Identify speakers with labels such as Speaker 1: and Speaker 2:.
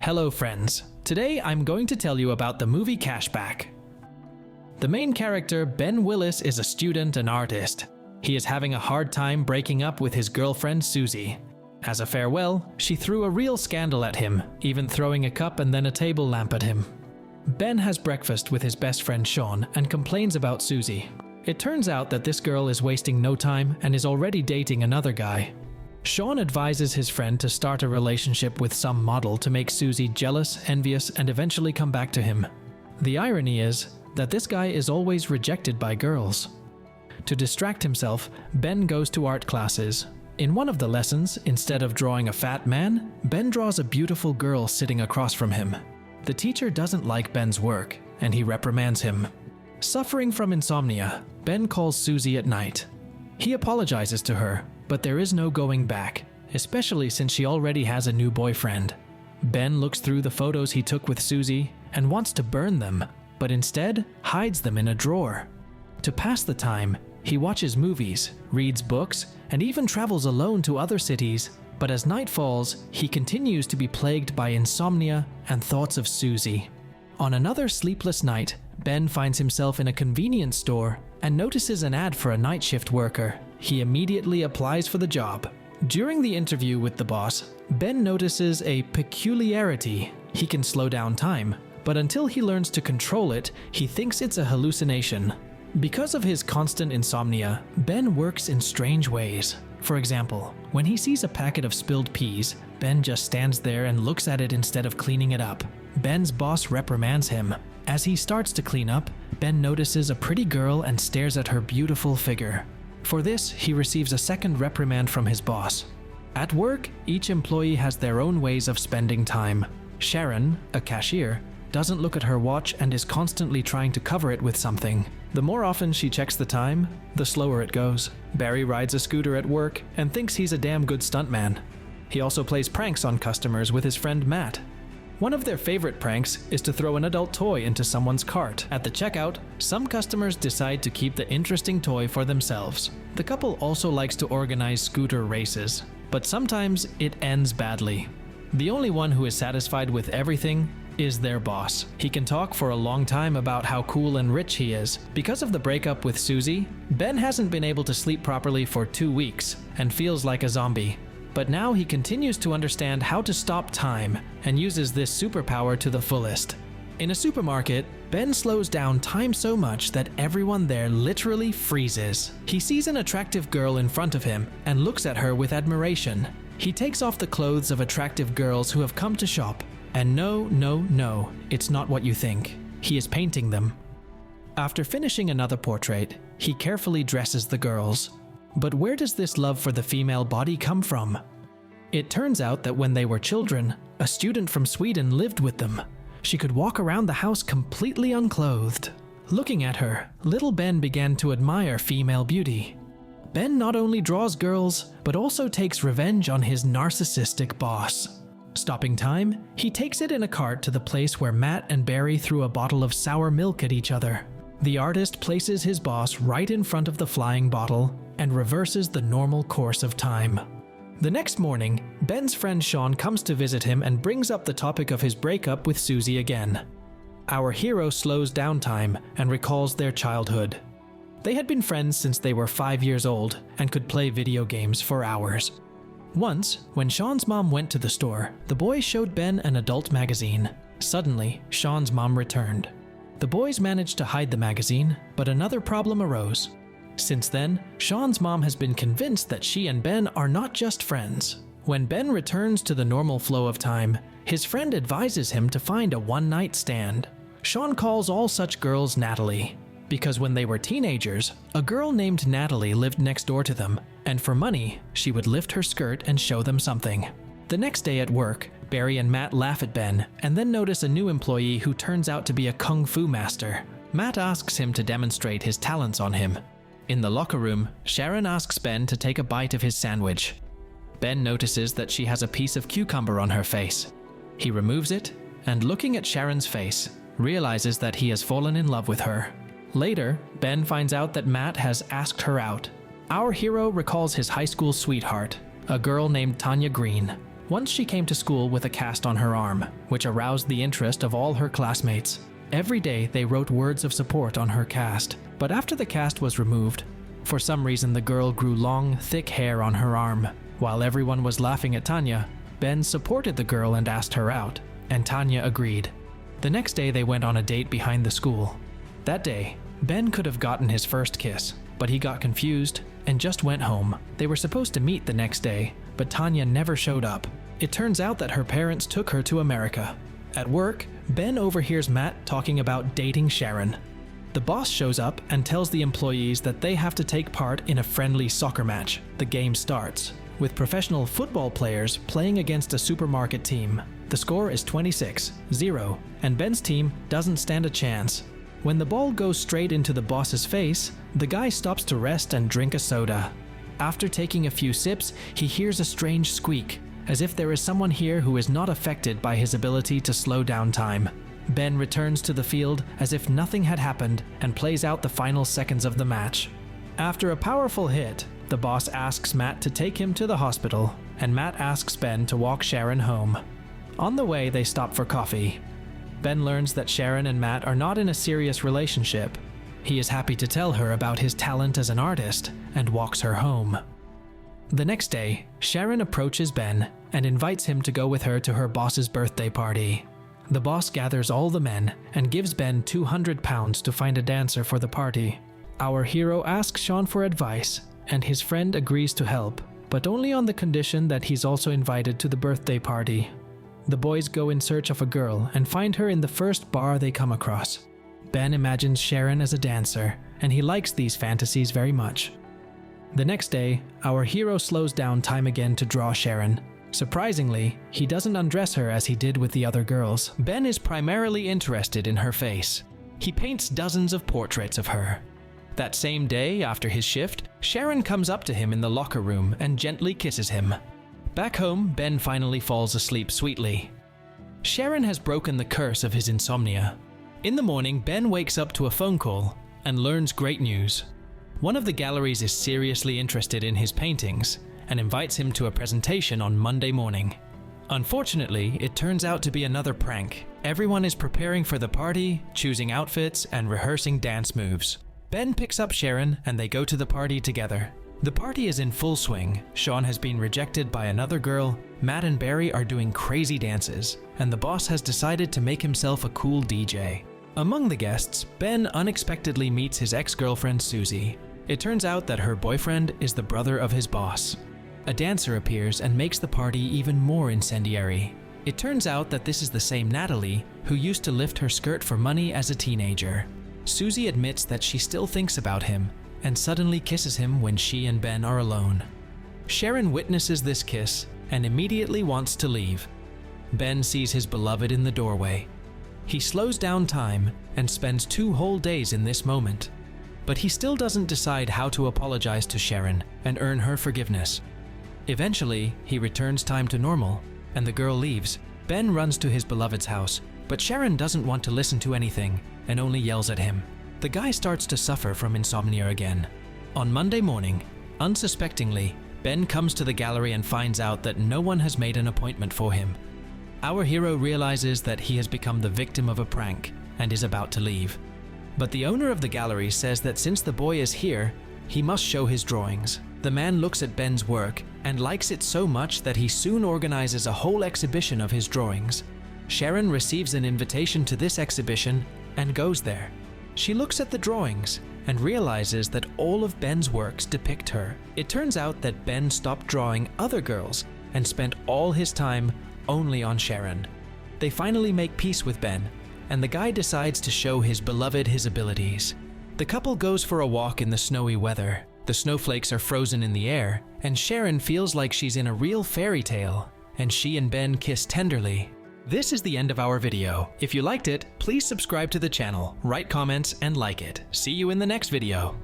Speaker 1: Hello friends, today I'm going to tell you about the movie Cashback. The main character, Ben Willis, is a student and artist. He is having a hard time breaking up with his girlfriend Susie. As a farewell, she threw a real scandal at him, even throwing a cup and then a table lamp at him. Ben has breakfast with his best friend Sean and complains about Susie. It turns out that this girl is wasting no time and is already dating another guy. Sean advises his friend to start a relationship with some model to make Susie jealous, envious, and eventually come back to him. The irony is that this guy is always rejected by girls. To distract himself, Ben goes to art classes. In one of the lessons, instead of drawing a fat man, Ben draws a beautiful girl sitting across from him. The teacher doesn't like Ben's work, and he reprimands him. Suffering from insomnia, Ben calls Susie at night. He apologizes to her, but there is no going back, especially since she already has a new boyfriend. Ben looks through the photos he took with Susie and wants to burn them, but instead hides them in a drawer. To pass the time, he watches movies, reads books, and even travels alone to other cities, but as night falls, he continues to be plagued by insomnia and thoughts of Susie. On another sleepless night, Ben finds himself in a convenience store and notices an ad for a night shift worker. He immediately applies for the job. During the interview with the boss, Ben notices a peculiarity. He can slow down time, but until he learns to control it, he thinks it's a hallucination. Because of his constant insomnia, Ben works in strange ways. For example, when he sees a packet of spilled peas, Ben just stands there and looks at it instead of cleaning it up. Ben's boss reprimands him. As he starts to clean up, Ben notices a pretty girl and stares at her beautiful figure. For this, he receives a second reprimand from his boss. At work, each employee has their own ways of spending time. Sharon, a cashier, doesn't look at her watch and is constantly trying to cover it with something. The more often she checks the time, the slower it goes. Barry rides a scooter at work and thinks he's a damn good stuntman. He also plays pranks on customers with his friend Matt. One of their favorite pranks is to throw an adult toy into someone's cart. At the checkout, some customers decide to keep the interesting toy for themselves. The couple also likes to organize scooter races, but sometimes it ends badly. The only one who is satisfied with everything is their boss. He can talk for a long time about how cool and rich he is. Because of the breakup with Susie, Ben hasn't been able to sleep properly for 2 weeks and feels like a zombie. But now he continues to understand how to stop time and uses this superpower to the fullest. In a supermarket, Ben slows down time so much that everyone there literally freezes. He sees an attractive girl in front of him and looks at her with admiration. He takes off the clothes of attractive girls who have come to shop. And no, it's not what you think. He is painting them. After finishing another portrait, he carefully dresses the girls. But where does this love for the female body come from? It turns out that when they were children, a student from Sweden lived with them. She could walk around the house completely unclothed. Looking at her, little Ben began to admire female beauty. Ben not only draws girls, but also takes revenge on his narcissistic boss. Stopping time, he takes it in a cart to the place where Matt and Barry threw a bottle of sour milk at each other. The artist places his boss right in front of the flying bottle and reverses the normal course of time. The next morning, Ben's friend Sean comes to visit him and brings up the topic of his breakup with Susie again. Our hero slows down time and recalls their childhood. They had been friends since they were 5 years old and could play video games for hours. Once, when Sean's mom went to the store, the boys showed Ben an adult magazine. Suddenly, Sean's mom returned. The boys managed to hide the magazine, but another problem arose. Since then, Sean's mom has been convinced that she and Ben are not just friends. When Ben returns to the normal flow of time, his friend advises him to find a one-night stand. Sean calls all such girls Natalie, because when they were teenagers, a girl named Natalie lived next door to them, and for money, she would lift her skirt and show them something. The next day at work, Barry and Matt laugh at Ben, and then notice a new employee who turns out to be a kung fu master. Matt asks him to demonstrate his talents on him. In the locker room, Sharon asks Ben to take a bite of his sandwich. Ben notices that she has a piece of cucumber on her face. He removes it, and looking at Sharon's face, realizes that he has fallen in love with her. Later, Ben finds out that Matt has asked her out. Our hero recalls his high school sweetheart, a girl named Tanya Green. Once she came to school with a cast on her arm, which aroused the interest of all her classmates. Every day they wrote words of support on her cast, but after the cast was removed, for some reason the girl grew long, thick hair on her arm. While everyone was laughing at Tanya, Ben supported the girl and asked her out, and Tanya agreed. The next day they went on a date behind the school. That day, Ben could have gotten his first kiss, but he got confused and just went home. They were supposed to meet the next day, but Tanya never showed up. It turns out that her parents took her to America. At work, Ben overhears Matt talking about dating Sharon. The boss shows up and tells the employees that they have to take part in a friendly soccer match. The game starts, with professional football players playing against a supermarket team. The score is 26-0, and Ben's team doesn't stand a chance. When the ball goes straight into the boss's face, the guy stops to rest and drink a soda. After taking a few sips, he hears a strange squeak, as if there is someone here who is not affected by his ability to slow down time. Ben returns to the field as if nothing had happened and plays out the final seconds of the match. After a powerful hit, the boss asks Matt to take him to the hospital, and Matt asks Ben to walk Sharon home. On the way, they stop for coffee. Ben learns that Sharon and Matt are not in a serious relationship. He is happy to tell her about his talent as an artist and walks her home. The next day, Sharon approaches Ben and invites him to go with her to her boss's birthday party. The boss gathers all the men and gives Ben £200 to find a dancer for the party. Our hero asks Sean for advice, and his friend agrees to help, but only on the condition that he's also invited to the birthday party. The boys go in search of a girl and find her in the first bar they come across. Ben imagines Sharon as a dancer, and he likes these fantasies very much. The next day, our hero slows down time again to draw Sharon. Surprisingly, he doesn't undress her as he did with the other girls. Ben is primarily interested in her face. He paints dozens of portraits of her. That same day, after his shift, Sharon comes up to him in the locker room and gently kisses him. Back home, Ben finally falls asleep sweetly. Sharon has broken the curse of his insomnia. In the morning, Ben wakes up to a phone call and learns great news. One of the galleries is seriously interested in his paintings and invites him to a presentation on Monday morning. Unfortunately, it turns out to be another prank. Everyone is preparing for the party, choosing outfits, and rehearsing dance moves. Ben picks up Sharon and they go to the party together. The party is in full swing. Sean has been rejected by another girl, Matt and Barry are doing crazy dances, and the boss has decided to make himself a cool DJ. Among the guests, Ben unexpectedly meets his ex-girlfriend Susie. It turns out that her boyfriend is the brother of his boss. A dancer appears and makes the party even more incendiary. It turns out that this is the same Natalie who used to lift her skirt for money as a teenager. Susie admits that she still thinks about him and suddenly kisses him when she and Ben are alone. Sharon witnesses this kiss and immediately wants to leave. Ben sees his beloved in the doorway. He slows down time and spends 2 whole days in this moment. But he still doesn't decide how to apologize to Sharon and earn her forgiveness. Eventually, he returns time to normal, and the girl leaves. Ben runs to his beloved's house, but Sharon doesn't want to listen to anything and only yells at him. The guy starts to suffer from insomnia again. On Monday morning, unsuspectingly, Ben comes to the gallery and finds out that no one has made an appointment for him. Our hero realizes that he has become the victim of a prank and is about to leave. But the owner of the gallery says that since the boy is here, he must show his drawings. The man looks at Ben's work and likes it so much that he soon organizes a whole exhibition of his drawings. Sharon receives an invitation to this exhibition and goes there. She looks at the drawings and realizes that all of Ben's works depict her. It turns out that Ben stopped drawing other girls and spent all his time only on Sharon. They finally make peace with Ben, and the guy decides to show his beloved his abilities. The couple goes for a walk in the snowy weather. The snowflakes are frozen in the air, and Sharon feels like she's in a real fairy tale, and she and Ben kiss tenderly. This is the end of our video. If you liked it, please subscribe to the channel, write comments, and like it. See you in the next video.